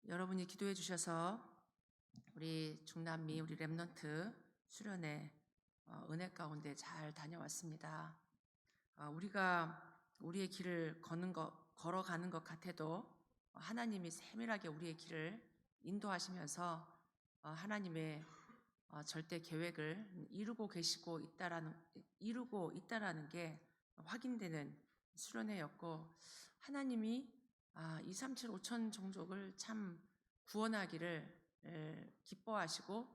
여러분이 기도해 주셔서 우리 중남미 우리 렘넌트 수련회 은혜 가운데 잘 다녀왔습니다. 우리가 우리의 길을 걸어가는 것 같아도 하나님이 세밀하게 우리의 길을 인도하시면서 하나님의 절대 계획을 이루고 있다라는 게 확인되는 수련회였고, 하나님이 2, 3, 7, 5천 종족을 참 구원하기를 기뻐하시고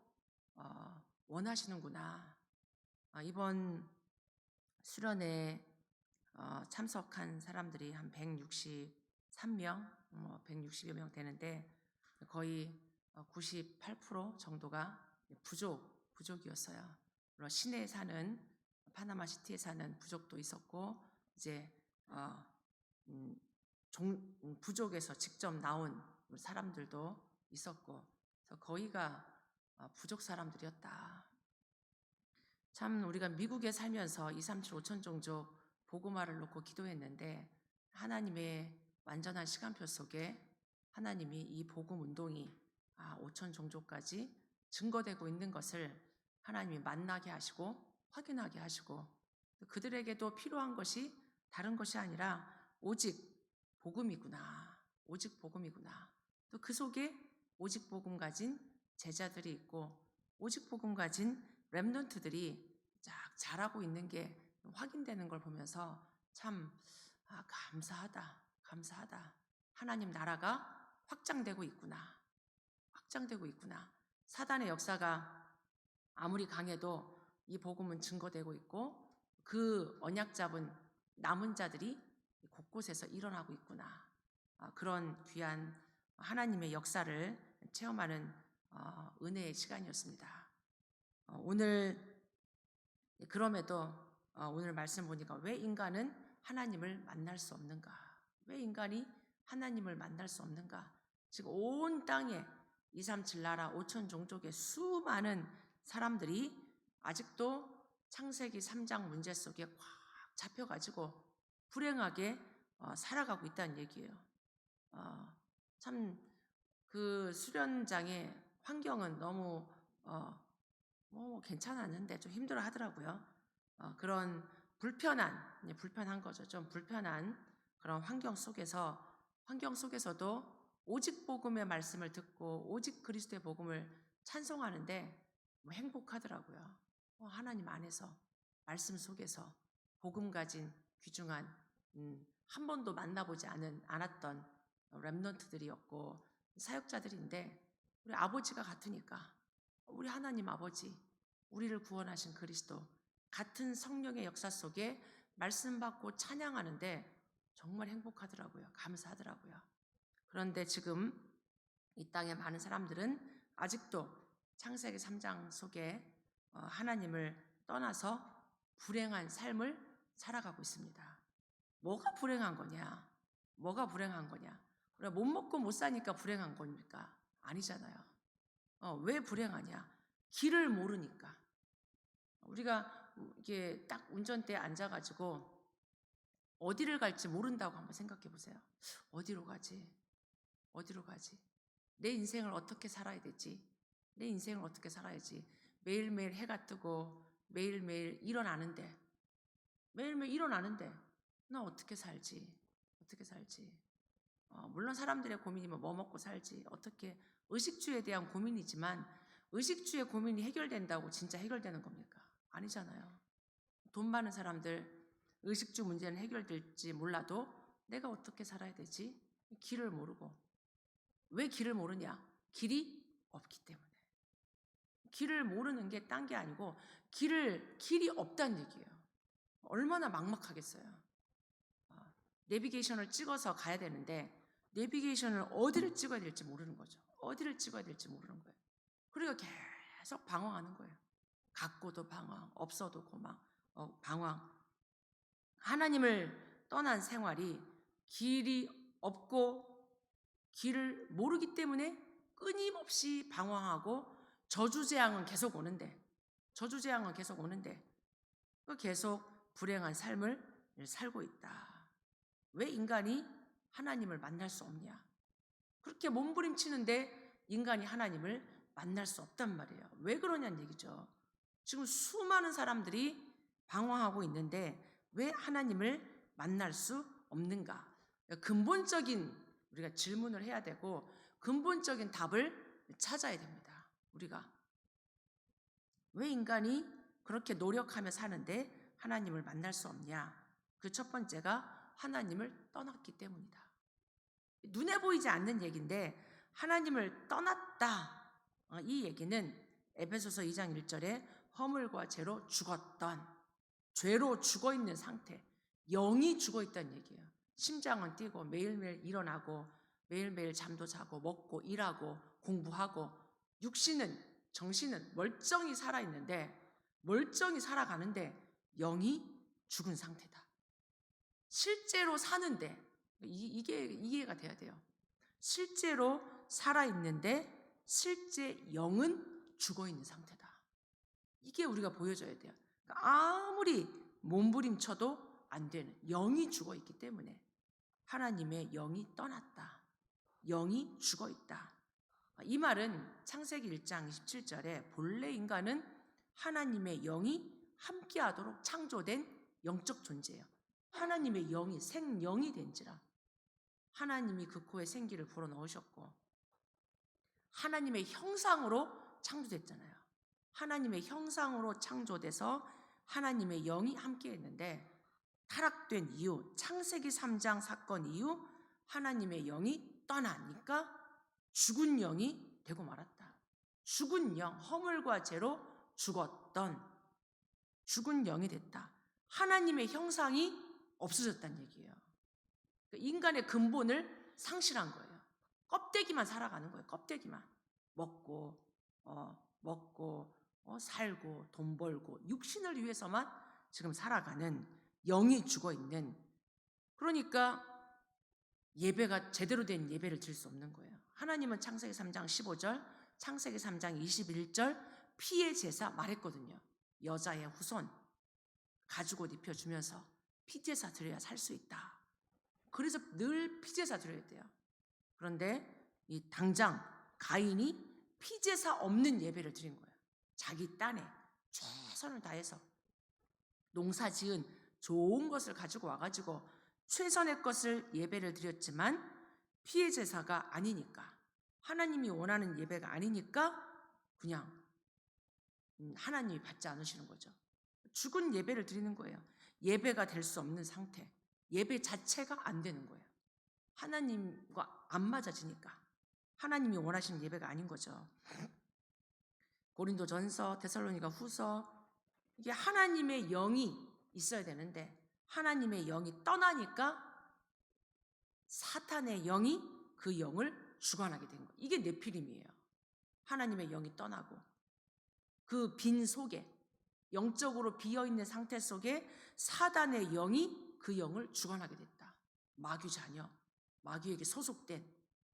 원하시는구나. 이번 수련회에 참석한 사람들이 한 163명, 160여 명 되는데 거의 98% 정도가 부족이었어요. 물론 시내에 사는 파나마 시티에 사는 부족도 있었고, 이제 부족에서 직접 나온 사람들도 있었고, 그래서 거의가 부족 사람들이었다. 참 우리가 미국에 살면서 2, 3, 7, 5천 종족 복음화를 놓고 기도했는데, 하나님의 완전한 시간표 속에 하나님이 이 복음 운동이 5천 종족까지 증거되고 있는 것을 하나님이 만나게 하시고 확인하게 하시고, 그들에게도 필요한 것이 다른 것이 아니라 오직 복음이구나. 오직 복음이구나. 또 그 속에 오직 복음 가진 제자들이 있고, 오직 복음 가진 렘넌트들이 쫙 자라고 있는 게 확인되는 걸 보면서 참 감사하다. 하나님 나라가 확장되고 있구나. 사단의 역사가 아무리 강해도 이 복음은 증거되고 있고, 그 언약 잡은 남은 자들이 곳곳에서 일어나고 있구나. 그런 귀한 하나님의 역사를 체험하는 은혜의 시간이었습니다. 그럼에도 오늘 말씀 보니까 왜 인간은 하나님을 만날 수 없는가? 왜 인간이 하나님을 만날 수 없는가? 지금 온 땅에 2, 3, 7 나라 5천 종족의 수많은 사람들이 아직도 창세기 3장 문제 속에 꽉 잡혀가지고 불행하게 살아가고 있다는 얘기예요. 참 그 수련장의 환경은 너무 괜찮았는데 좀 힘들어 하더라고요. 그런 불편한 거죠. 좀 불편한 그런 환경 속에서도 오직 복음의 말씀을 듣고 오직 그리스도의 복음을 찬송하는데 행복하더라고요. 하나님 안에서, 말씀 속에서 복음 가진 귀중한 한 번도 만나보지 않았던 렘넌트들이었고 사역자들인데, 우리 아버지가 같으니까, 우리 하나님 아버지, 우리를 구원하신 그리스도, 같은 성령의 역사 속에 말씀 받고 찬양하는데 정말 행복하더라고요. 감사하더라고요. 그런데 지금 이 땅의 많은 사람들은 아직도 창세기 3장 속에 하나님을 떠나서 불행한 삶을 살아가고 있습니다. 뭐가 불행한 거냐? 우리가 못 먹고 못 사니까 불행한 겁니까? 아니잖아요. 왜 불행하냐? 길을 모르니까. 우리가 이게 딱 운전대에 앉아가지고 어디를 갈지 모른다고 한번 생각해 보세요. 어디로 가지? 내 인생을 어떻게 살아야 되지? 매일매일 해가 뜨고 매일매일 일어나는데 나 어떻게 살지? 물론 사람들의 고민이 뭐 먹고 살지, 어떻게, 의식주에 대한 고민이지만 의식주의 고민이 해결된다고 진짜 해결되는 겁니까? 아니잖아요. 돈 많은 사람들 의식주 문제는 해결될지 몰라도 내가 어떻게 살아야 되지? 길을 모르고. 왜 길을 모르냐? 길이 없기 때문에. 길을 모르는 게 딴 게 아니고 길이 없다는 얘기예요. 얼마나 막막하겠어요. 내비게이션을 찍어서 가야 되는데 내비게이션을 어디를 찍어야 될지 모르는 거죠. 그러니까 계속 방황하는 거예요. 갖고도 방황, 없어도 방황. 하나님을 떠난 생활이 길이 없고 길을 모르기 때문에 끊임없이 방황하고 저주재앙은 계속 오는데 계속 불행한 삶을 살고 있다. 왜 인간이 하나님을 만날 수 없냐? 그렇게 몸부림치는데 인간이 하나님을 만날 수 없단 말이에요. 왜 그러냐는 얘기죠. 지금 수많은 사람들이 방황하고 있는데 왜 하나님을 만날 수 없는가? 근본적인 우리가 질문을 해야 되고 근본적인 답을 찾아야 됩니다. 우리가 왜 인간이 그렇게 노력하며 사는데 하나님을 만날 수 없냐? 그 첫 번째가 하나님을 떠났기 때문이다. 눈에 보이지 않는 얘기인데 하나님을 떠났다. 이 얘기는 에베소서 2장 1절에 허물과 죄로 죽었던, 죄로 죽어있는 상태, 영이 죽어있다는 얘기예요. 심장은 뛰고 매일매일 일어나고 매일매일 잠도 자고 먹고 일하고 공부하고 육신은, 정신은 멀쩡히 살아있는데, 멀쩡히 살아가는데 영이 죽은 상태다. 실제로 사는데, 이게 이해가 돼야 돼요. 실제로 살아있는데 실제 영은 죽어있는 상태다. 이게 우리가 보여줘야 돼요. 그러니까 아무리 몸부림쳐도 안 되는, 영이 죽어있기 때문에 하나님의 영이 떠났다. 영이 죽어있다. 이 말은 창세기 1장 27절에 본래 인간은 하나님의 영이 함께하도록 창조된 영적 존재예요. 하나님의 영이 생영이 된지라. 하나님이 그 코에 생기를 불어넣으셨고 하나님의 형상으로 창조됐잖아요. 하나님의 형상으로 창조돼서 하나님의 영이 함께했는데 타락된 이후, 창세기 3장 사건 이후 하나님의 영이 떠나니까 죽은 영이 되고 말았다. 죽은 영, 허물과 죄로 죽었던 죽은 영이 됐다. 하나님의 형상이 없어졌다는 얘기예요. 인간의 근본을 상실한 거예요. 껍데기만 살아가는 거예요. 껍데기만. 먹고 살고 돈 벌고 육신을 위해서만 지금 살아가는, 영이 죽어있는, 그러니까 예배가 제대로 된 예배를 드릴 수 없는 거예요. 하나님은 창세기 3장 15절, 창세기 3장 21절 피의 제사 말했거든요. 여자의 후손 가죽 옷 입혀주면서 피제사 드려야 살 수 있다. 그래서 늘 피제사 드려야 돼요. 그런데 이 당장 가인이 피제사 없는 예배를 드린 거예요. 자기 딴에 최선을 다해서 농사 지은 좋은 것을 가지고 와가지고 최선의 것을 예배를 드렸지만 피의 제사가 아니니까, 하나님이 원하는 예배가 아니니까 그냥 하나님이 받지 않으시는 거죠. 죽은 예배를 드리는 거예요. 예배가 될 수 없는 상태, 예배 자체가 안 되는 거예요. 하나님과 안 맞아지니까 하나님이 원하시는 예배가 아닌 거죠. 고린도전서, 데살로니가 후서, 이게 하나님의 영이 있어야 되는데 하나님의 영이 떠나니까 사탄의 영이 그 영을 주관하게 된 거예요. 이게 네피림이에요. 하나님의 영이 떠나고 그 빈 속에, 영적으로 비어있는 상태 속에 사단의 영이 그 영을 주관하게 됐다. 마귀 자녀, 마귀에게 소속된,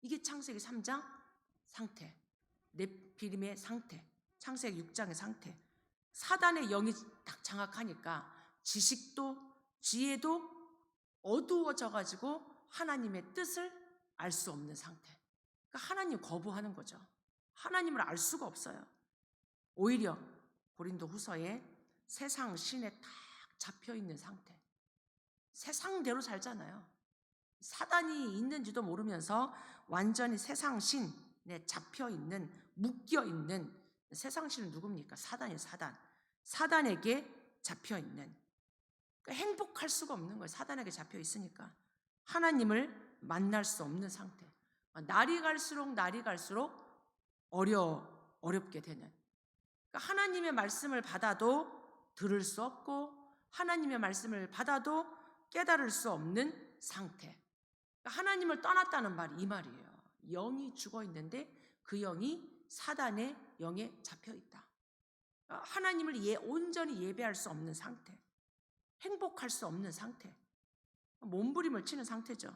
이게 창세기 3장 상태, 네피림의 상태, 창세기 6장의 상태. 사단의 영이 딱 장악하니까 지식도 지혜도 어두워져가지고 하나님의 뜻을 알 수 없는 상태. 그러니까 하나님 거부하는 거죠. 하나님을 알 수가 없어요. 오히려 고린도 후서에 세상 신에 딱 잡혀있는 상태. 세상대로 살잖아요. 사단이 있는지도 모르면서 완전히 세상 신에 잡혀있는, 묶여있는, 세상 신은 누굽니까? 사단이에요. 사단에게 잡혀있는. 그러니까 행복할 수가 없는 거예요. 사단에게 잡혀있으니까. 하나님을 만날 수 없는 상태. 날이 갈수록 어렵게 되는. 그러니까 하나님의 말씀을 받아도 들을 수 없고 하나님의 말씀을 받아도 깨달을 수 없는 상태. 그러니까 하나님을 떠났다는 말이 이 말이에요. 영이 죽어있는데 그 영이 사단의 영에 잡혀있다. 하나님을 온전히 예배할 수 없는 상태, 행복할 수 없는 상태, 몸부림을 치는 상태죠.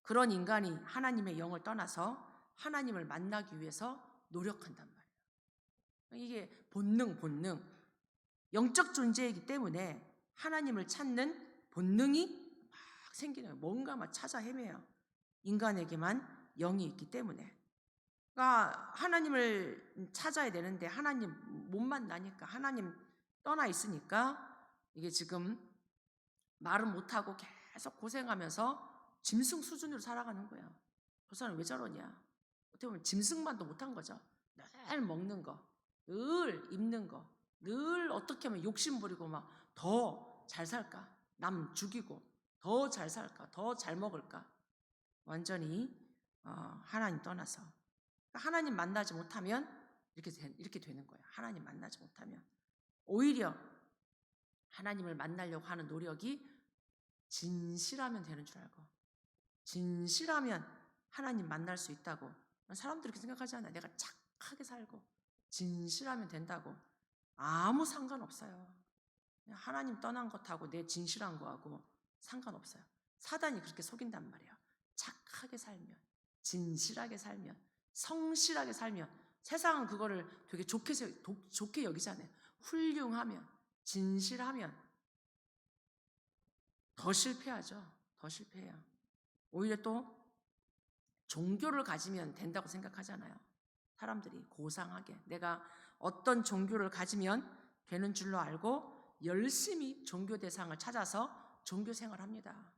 그런 인간이 하나님의 영을 떠나서 하나님을 만나기 위해서 노력한단 말이에요. 이게 본능, 영적 존재이기 때문에 하나님을 찾는 본능이 막 생기는 거예요. 뭔가 막 찾아 헤매요. 인간에게만 영이 있기 때문에. 그러니까 하나님을 찾아야 되는데 하나님 못 만나니까, 하나님 떠나 있으니까 이게 지금 말은 못하고 계속 고생하면서 짐승 수준으로 살아가는 거야. 저 사람 왜 저러냐? 어떻게 보면 짐승만도 못한 거죠. 늘 먹는 거, 늘 입는 거, 늘 어떻게 하면 욕심 부리고 막 더 잘 살까? 남 죽이고 더 잘 살까? 더 잘 먹을까? 완전히 하나님 떠나서. 하나님 만나지 못하면 이렇게 되는 거예요. 하나님 만나지 못하면 오히려 하나님을 만나려고 하는 노력이 진실하면 되는 줄 알고, 진실하면 하나님 만날 수 있다고. 사람들이 그렇게 생각하지 않아요. 내가 착하게 살고 진실하면 된다고. 아무 상관없어요. 하나님 떠난 것하고 내 진실한 거하고 상관없어요. 사단이 그렇게 속인단 말이에요. 착하게 살면, 진실하게 살면, 성실하게 살면, 세상은 그거를 되게 좋게 여기잖아요. 훌륭하면, 진실하면 더 실패하죠. 더 실패해요. 오히려 또 종교를 가지면 된다고 생각하잖아요. 사람들이 고상하게 내가 어떤 종교를 가지면 되는 줄로 알고 열심히 종교 대상을 찾아서 종교 생활을 합니다.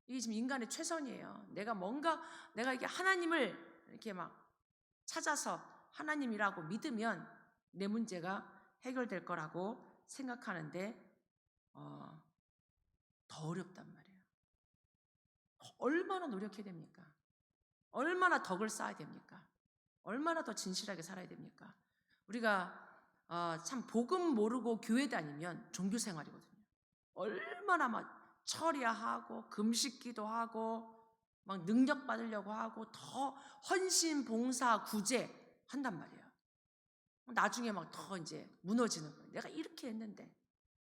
이게 지금 인간의 최선이에요. 내가 이게 하나님을 이렇게 막 찾아서 하나님이라고 믿으면 내 문제가 해결될 거라고 생각하는데 더 어렵단 말이에요. 얼마나 노력해야 됩니까? 얼마나 덕을 쌓아야 됩니까? 얼마나 더 진실하게 살아야 됩니까? 우리가 참 복음 모르고 교회 다니면 종교 생활이거든요. 얼마나 막 철야하고 금식기도 하고 막 능력 받으려고 하고 더 헌신, 봉사, 구제 한단 말이에요. 나중에 막 더 이제 무너지는 거예요. 내가 이렇게 했는데,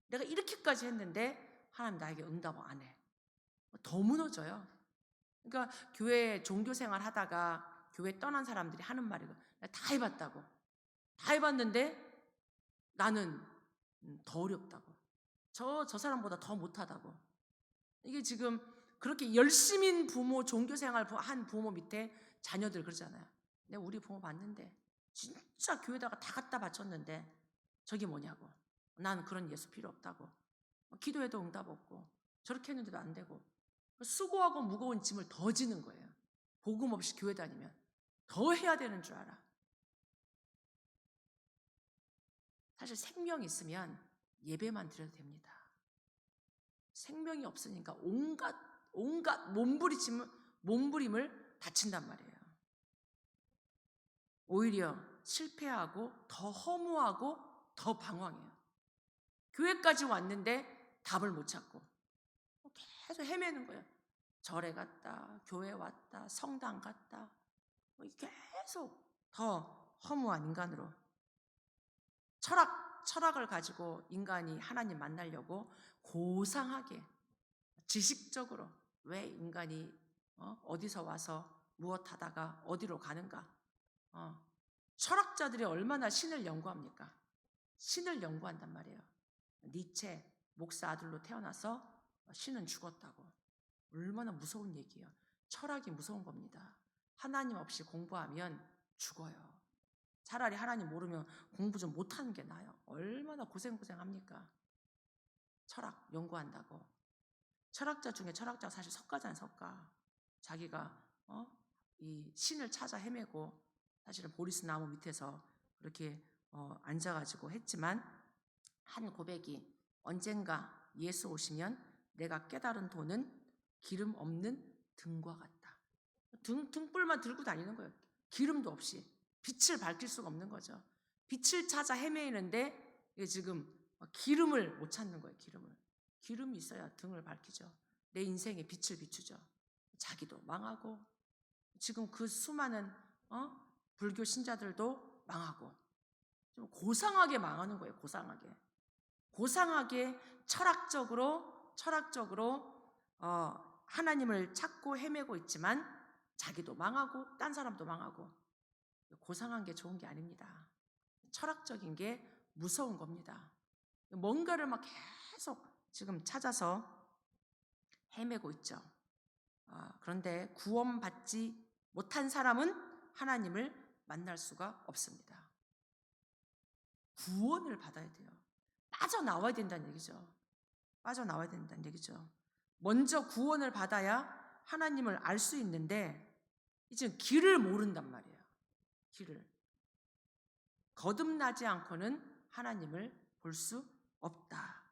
내가 이렇게까지 했는데 하나님 나에게 응답 안 해. 더 무너져요. 그러니까 교회 종교 생활 하다가 교회 떠난 사람들이 하는 말이고, 다 해봤다고. 다 해봤는데 나는 더 어렵다고. 저 사람보다 더 못하다고. 이게 지금 그렇게 열심인 부모, 종교 생활 한 부모 밑에 자녀들 그러잖아요. 내가 우리 부모 봤는데 진짜 교회다가 다 갖다 바쳤는데 저게 뭐냐고. 난 그런 예수 필요 없다고. 기도해도 응답 없고 저렇게 했는데도 안 되고. 수고하고 무거운 짐을 더 지는 거예요. 복음 없이 교회 다니면 더 해야 되는 줄 알아. 사실 생명이 있으면 예배만 드려도 됩니다. 생명이 없으니까 온갖 몸부림을 다친단 말이에요. 오히려 실패하고 더 허무하고 더 방황해요. 교회까지 왔는데 답을 못 찾고 계속 헤매는 거예요. 절에 갔다, 교회 왔다, 성당 갔다, 계속 더 허무한 인간으로. 철학을 가지고 인간이 하나님 만나려고 고상하게 지식적으로 왜 인간이 어디서 와서 무엇 하다가 어디로 가는가. 철학자들이 얼마나 신을 연구합니까? 신을 연구한단 말이에요. 니체 목사 아들로 태어나서 신은 죽었다고. 얼마나 무서운 얘기예요. 철학이 무서운 겁니다. 하나님 없이 공부하면 죽어요. 차라리 하나님 모르면 공부 좀 못하는 게 나아요. 얼마나 고생합니까? 철학 연구한다고. 철학자 중에 철학자가 사실 석가잖아요. 석가. 자기가 이 신을 찾아 헤매고 사실은 보리스 나무 밑에서 그렇게 앉아가지고 했지만 한 고백이 언젠가 예수 오시면 내가 깨달은 도는 기름 없는 등과 같다. 등불만 들고 다니는 거예요. 기름도 없이. 빛을 밝힐 수가 없는 거죠. 빛을 찾아 헤매이는데 지금 기름을 못 찾는 거예요. 기름이 있어야 등을 밝히죠. 내 인생에 빛을 비추죠. 자기도 망하고 지금 그 수많은 불교 신자들도 망하고 좀 고상하게 망하는 거예요. 고상하게 철학적으로 하나님을 찾고 헤매고 있지만 자기도 망하고 딴 사람도 망하고. 고상한 게 좋은 게 아닙니다. 철학적인 게 무서운 겁니다. 뭔가를 막 계속 지금 찾아서 헤매고 있죠. 그런데 구원받지 못한 사람은 하나님을 만날 수가 없습니다. 구원을 받아야 돼요. 빠져나와야 된다는 얘기죠. 빠져나와야 된다는 얘기죠. 먼저 구원을 받아야 하나님을 알 수 있는데 이제 길을 모른단 말이에요. 길을. 거듭나지 않고는 하나님을 볼 수 없다.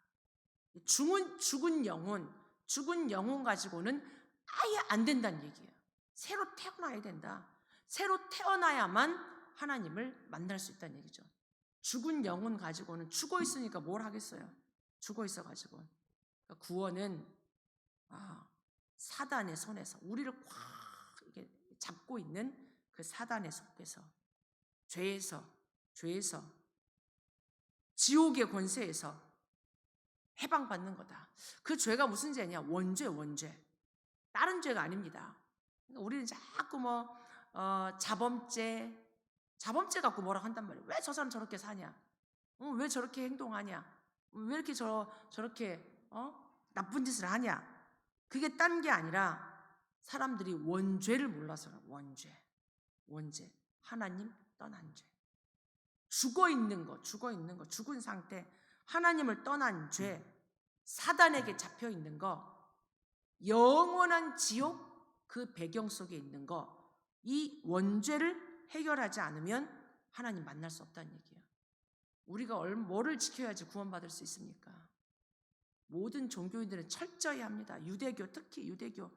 죽은 영혼 가지고는 아예 안 된다는 얘기예요. 새로 태어나야 된다. 새로 태어나야만 하나님을 만날 수 있다는 얘기죠. 죽은 영혼 가지고는 죽어 있으니까 뭘 하겠어요? 죽어 있어 가지고. 그러니까 구원은 사단의 손에서 우리를 꽉 이렇게 잡고 있는 그 사단의 속에서 죄에서 지옥의 권세에서 해방받는 거다. 그 죄가 무슨 죄냐? 원죄. 다른 죄가 아닙니다. 그러니까 우리는 자꾸 자범죄 갖고 뭐라 한단 말이에요. 왜 저 사람 저렇게 사냐? 왜 저렇게 행동하냐? 왜 이렇게 저렇게 나쁜 짓을 하냐? 그게 딴 게 아니라 사람들이 원죄를 몰라서 원죄. 하나님 떠난 죄. 죽어 있는 거, 죽은 상태, 하나님을 떠난 죄, 사단에게 잡혀 있는 거, 영원한 지옥 그 배경 속에 있는 거, 이 원죄를 해결하지 않으면 하나님 만날 수 없다는 얘기예요. 우리가 뭐를 지켜야지 구원받을 수 있습니까? 모든 종교인들은 철저히 합니다. 유대교, 특히 유대교,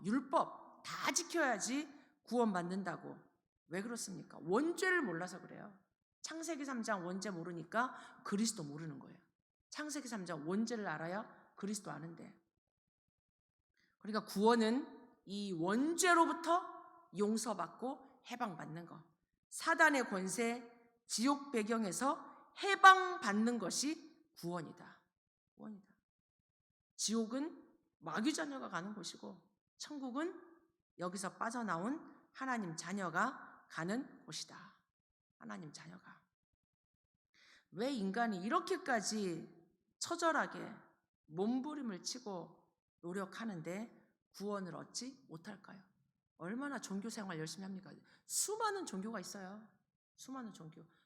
율법 다 지켜야지 구원받는다고. 왜 그렇습니까? 원죄를 몰라서 그래요. 창세기 3장 원죄 모르니까 그리스도 모르는 거예요. 창세기 3장 원죄를 알아야 그리스도 아는데. 그러니까 구원은 이 원죄로부터 용서받고 해방받는 것. 사단의 권세, 지옥 배경에서 해방받는 것이 구원이다. 지옥은 마귀 자녀가 가는 곳이고 천국은 여기서 빠져나온 하나님 자녀가 가는 곳이다. 하나님 자녀가. 왜 인간이 이렇게까지 처절하게 몸부림을 치고 노력하는데 구원을 얻지 못할까요? 얼마나 종교 생활 열심히 합니까? 수많은 종교가 있어요. 수많은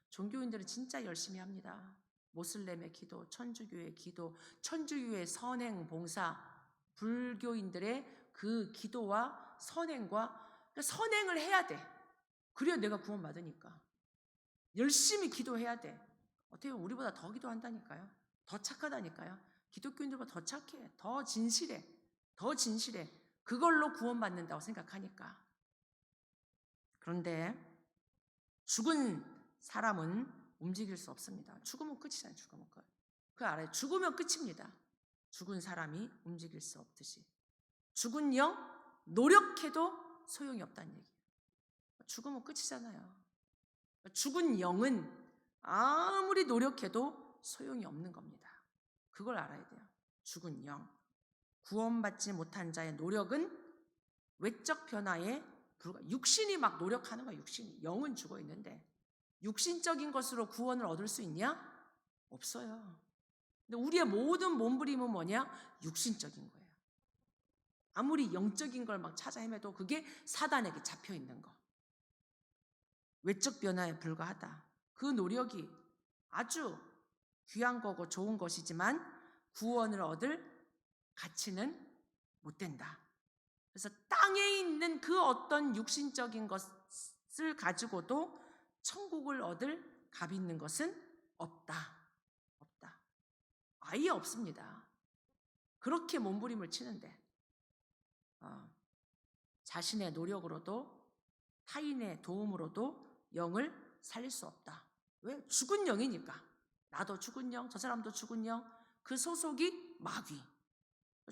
종교인들은 진짜 열심히 합니다. 모슬렘의 기도, 천주교의 기도, 천주교의 선행 봉사, 불교인들의 그 기도와 선행과 선행을 해야 돼. 그래야 내가 구원받으니까. 열심히 기도해야 돼. 어떻게 보면 우리보다 더 기도한다니까요. 더 착하다니까요. 기독교인들보다 더 착해. 더 진실해. 그걸로 구원받는다고 생각하니까. 그런데 죽은 사람은 움직일 수 없습니다. 죽으면 끝이잖아요. 죽으면 끝. 그거 알아요. 죽으면 끝입니다. 죽은 사람이 움직일 수 없듯이. 죽은 영 노력해도 소용이 없다는 얘기예요. 죽으면 끝이잖아요. 죽은 영은 아무리 노력해도 소용이 없는 겁니다. 그걸 알아야 돼요. 죽은 영. 구원받지 못한 자의 노력은 외적 변화에 불과. 육신이 막 노력하는 거야. 육신이. 영은 죽어 있는데 육신적인 것으로 구원을 얻을 수 있냐? 없어요. 근데 우리의 모든 몸부림은 뭐냐? 육신적인 거예요. 아무리 영적인 걸 막 찾아 헤매도 그게 사단에게 잡혀 있는 거. 외적 변화에 불과하다. 그 노력이 아주 귀한 거고 좋은 것이지만 구원을 얻을 가치는 못 된다. 그래서 땅에 있는 그 어떤 육신적인 것을 가지고도 천국을 얻을 값 있는 것은 없다. 아예 없습니다. 그렇게 몸부림을 치는데 자신의 노력으로도 타인의 도움으로도 영을 살릴 수 없다. 왜? 죽은 영이니까. 나도 죽은 영, 저 사람도 죽은 영, 그 소속이 마귀.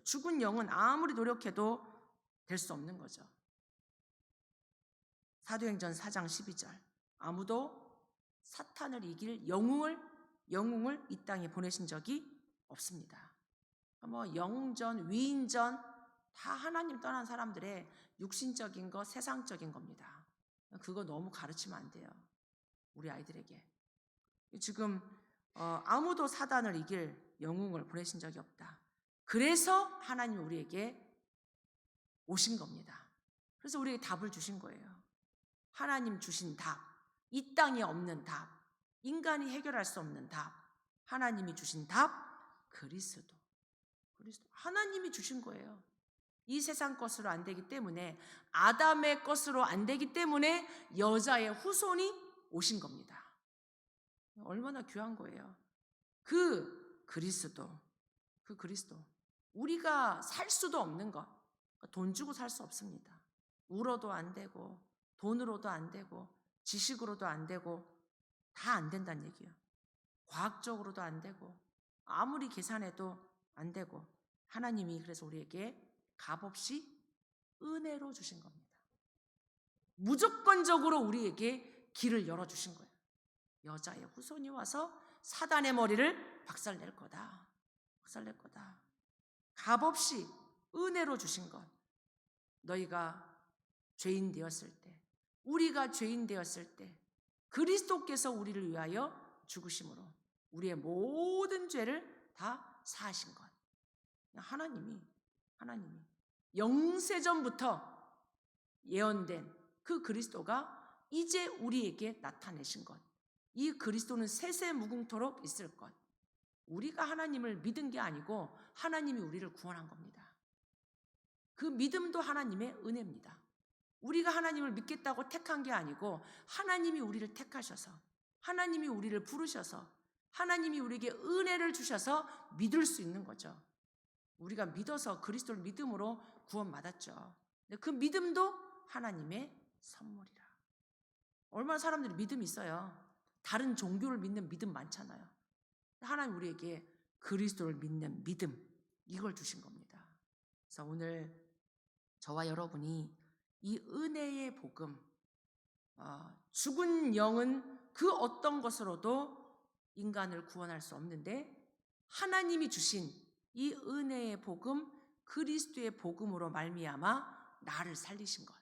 죽은 영은 아무리 노력해도 될 수 없는 거죠. 사도행전 4장 12절. 아무도 사탄을 이길 영웅을 이 땅에 보내신 적이 없습니다. 영전, 위인전 다 하나님 떠난 사람들의 육신적인 거, 세상적인 겁니다. 그거 너무 가르치면 안 돼요. 우리 아이들에게. 지금 아무도 사단을 이길 영웅을 보내신 적이 없다. 그래서 하나님 우리에게 오신 겁니다. 그래서 우리에게 답을 주신 거예요. 하나님 주신 답, 이 땅에 없는 답, 인간이 해결할 수 없는 답, 하나님이 주신 답, 그리스도. 하나님이 주신 거예요. 이 세상 것으로 안 되기 때문에, 아담의 것으로 안 되기 때문에 여자의 후손이 오신 겁니다. 얼마나 귀한 거예요. 그 그리스도. 우리가 살 수도 없는 것. 돈 주고 살 수 없습니다. 울어도 안 되고, 돈으로도 안 되고, 지식으로도 안 되고, 다 안 된다는 얘기예요. 과학적으로도 안 되고, 아무리 계산해도 안 되고, 하나님이 그래서 우리에게 값없이 은혜로 주신 겁니다. 무조건적으로 우리에게 길을 열어주신 거예요. 여자의 후손이 와서 사단의 머리를 박살낼 거다. 값없이 은혜로 주신 것. 너희가 죄인 되었을 때, 우리가 죄인 되었을 때 그리스도께서 우리를 위하여 죽으심으로 우리의 모든 죄를 다 사하신 것. 하나님이 영세전부터 예언된 그 그리스도가 이제 우리에게 나타내신 것. 이 그리스도는 세세무궁토록 있을 것. 우리가 하나님을 믿은 게 아니고 하나님이 우리를 구원한 겁니다. 그 믿음도 하나님의 은혜입니다. 우리가 하나님을 믿겠다고 택한 게 아니고 하나님이 우리를 택하셔서, 하나님이 우리를 부르셔서, 하나님이 우리에게 은혜를 주셔서 믿을 수 있는 거죠. 우리가 믿어서 그리스도를 믿음으로 구원받았죠. 그 믿음도 하나님의 선물이라. 얼마나 사람들이 믿음이 있어요. 다른 종교를 믿는 믿음 많잖아요. 하나님 우리에게 그리스도를 믿는 믿음, 이걸 주신 겁니다. 그래서 오늘 저와 여러분이 이 은혜의 복음, 죽은 영은 그 어떤 것으로도 인간을 구원할 수 없는데 하나님이 주신 이 은혜의 복음, 그리스도의 복음으로 말미암아 나를 살리신 것.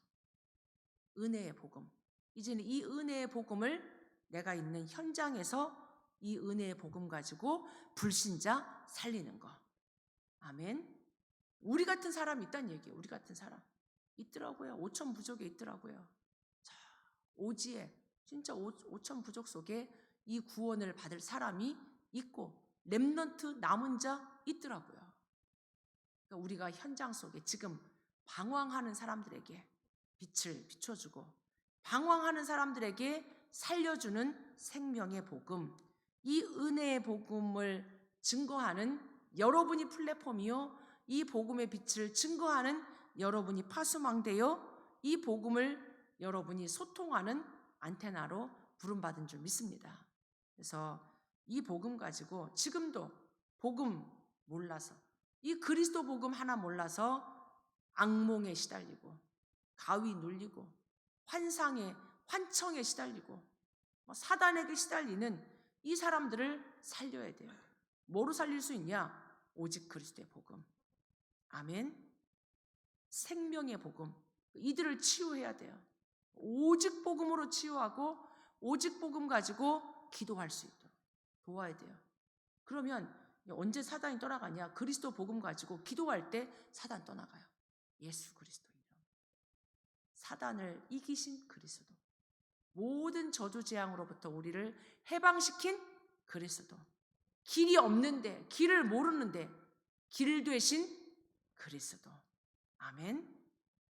은혜의 복음. 이제는 이 은혜의 복음을 내가 있는 현장에서 이 은혜의 복음 가지고 불신자 살리는 거. 아멘. 우리 같은 사람이 있다는 얘기예요. 우리 같은 사람 있더라고요. 5천 부족에 있더라고요. 자, 오지에 진짜 5천 부족 속에 이 구원을 받을 사람이 있고 렘넌트 남은 자 있더라고요. 그러니까 우리가 현장 속에 지금 방황하는 사람들에게 빛을 비춰주고 방황하는 사람들에게 살려주는 생명의 복음, 이 은혜의 복음을 증거하는 여러분이 플랫폼이요, 이 복음의 빛을 증거하는 여러분이 파수망대요, 이 복음을 여러분이 소통하는 안테나로 부름받은 줄 믿습니다. 그래서 이 복음 가지고 지금도 복음 몰라서, 이 그리스도 복음 하나 몰라서 악몽에 시달리고 가위 눌리고 환청에 시달리고 사단에게 시달리는 이 사람들을 살려야 돼요. 뭐로 살릴 수 있냐? 오직 그리스도의 복음. 아멘. 생명의 복음. 이들을 치유해야 돼요. 오직 복음으로 치유하고 오직 복음 가지고 기도할 수 있도록 도와야 돼요. 그러면 언제 사단이 떠나가냐? 그리스도 복음 가지고 기도할 때 사단 떠나가요. 예수 그리스도 이름. 사단을 이기신 그리스도. 모든 저주 재앙으로부터 우리를 해방시킨 그리스도. 길이 없는데, 길을 모르는데 길 되신 그리스도. 아멘.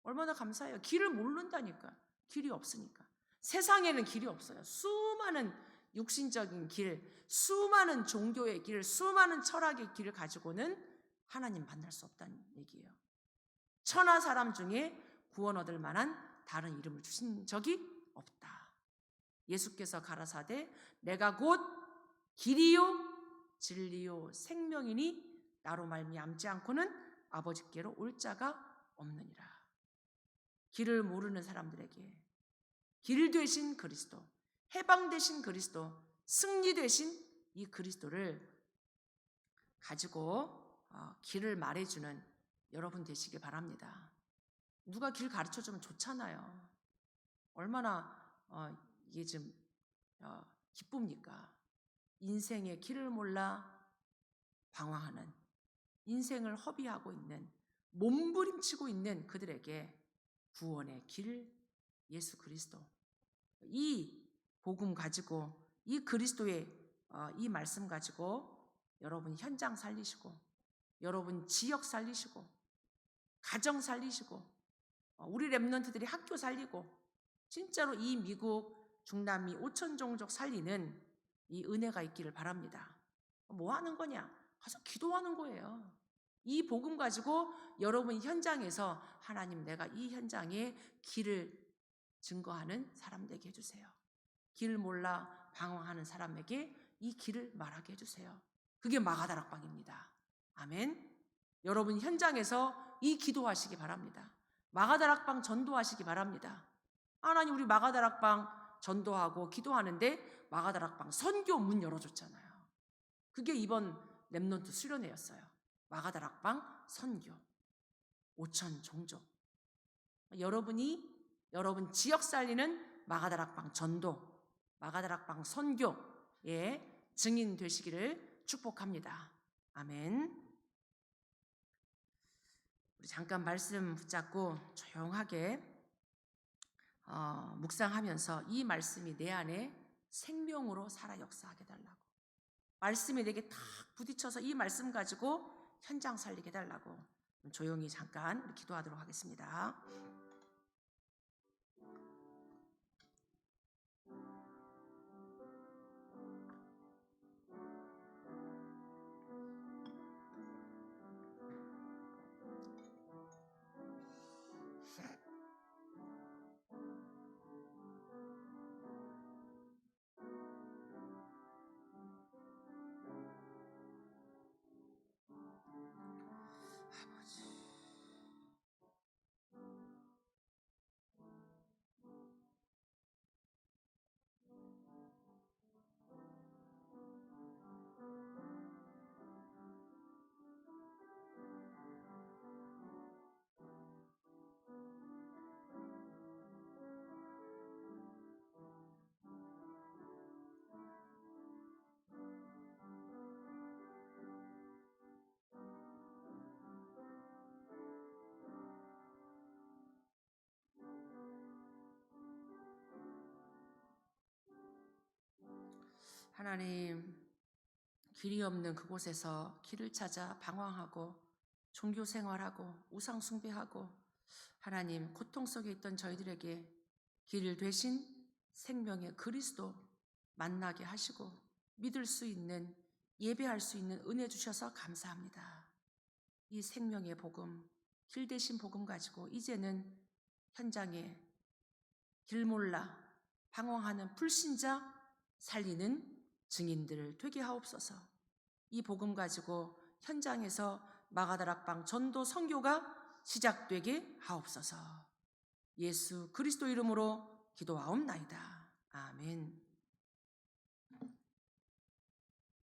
얼마나 감사해요. 길을 모른다니까. 길이 없으니까. 세상에는 길이 없어요. 수많은 육신적인 길, 수많은 종교의 길, 수많은 철학의 길을 가지고는 하나님 만날 수 없다는 얘기예요. 천하 사람 중에 구원 얻을 만한 다른 이름을 주신 적이 없다. 예수께서 가라사대 내가 곧 길이요 진리요 생명이니 나로 말미암지 않고는 아버지께로 올 자가 없느니라. 길을 모르는 사람들에게 길 되신 그리스도, 해방 되신 그리스도, 승리 되신 이 그리스도를 가지고 길을 말해주는 여러분 되시길 바랍니다. 누가 길 가르쳐주면 좋잖아요. 얼마나 이게 좀 기쁩니까? 인생의 길을 몰라 방황하는, 인생을 허비하고 있는, 몸부림치고 있는 그들에게 구원의 길 예수 그리스도. 이 복음 가지고 이 그리스도의 이 말씀 가지고 여러분 현장 살리시고 여러분 지역 살리시고 가정 살리시고 우리 렘넌트들이 학교 살리고 진짜로 이 미국 중남미 5천 종족 살리는 이 은혜가 있기를 바랍니다. 뭐 하는 거냐? 가서 기도하는 거예요. 이 복음 가지고 여러분 현장에서 하나님 내가 이 현장에 길을 증거하는 사람 되게 해주세요. 길 몰라 방황하는 사람에게 이 길을 말하게 해주세요. 그게 마가다락방입니다. 아멘. 여러분 현장에서 이 기도하시기 바랍니다. 마가다락방 전도하시기 바랍니다. 하나님 우리 마가다락방 전도하고 기도하는데 마가다락방 선교 문 열어줬잖아요. 그게 이번 렘넌트 수련회였어요. 마가다락방 선교 5천 종족. 여러분이 여러분 지역 살리는 마가다락방 전도, 마가다락방 선교의 증인 되시기를 축복합니다. 아멘. 우리 잠깐 말씀 붙잡고 조용하게 묵상하면서 이 말씀이 내 안에 생명으로 살아 역사하게 달라고, 말씀이 내게 탁 부딪혀서 이 말씀 가지고 현장 살리게 달라고 조용히 잠깐 우리 기도하도록 하겠습니다. 하나님, 길이 없는 그곳에서 길을 찾아 방황하고 종교 생활하고 우상 숭배하고 하나님 고통 속에 있던 저희들에게 길 되신 생명의 그리스도 만나게 하시고 믿을 수 있는, 예배할 수 있는 은혜 주셔서 감사합니다. 이 생명의 복음, 길 되신 복음 가지고 이제는 현장에 길 몰라 방황하는 불신자 살리는 증인들 되게 하옵소서. 이 복음 가지고 현장에서 마가다락방 전도 선교가 시작되게 하옵소서. 예수 그리스도 이름으로 기도하옵나이다. 아멘.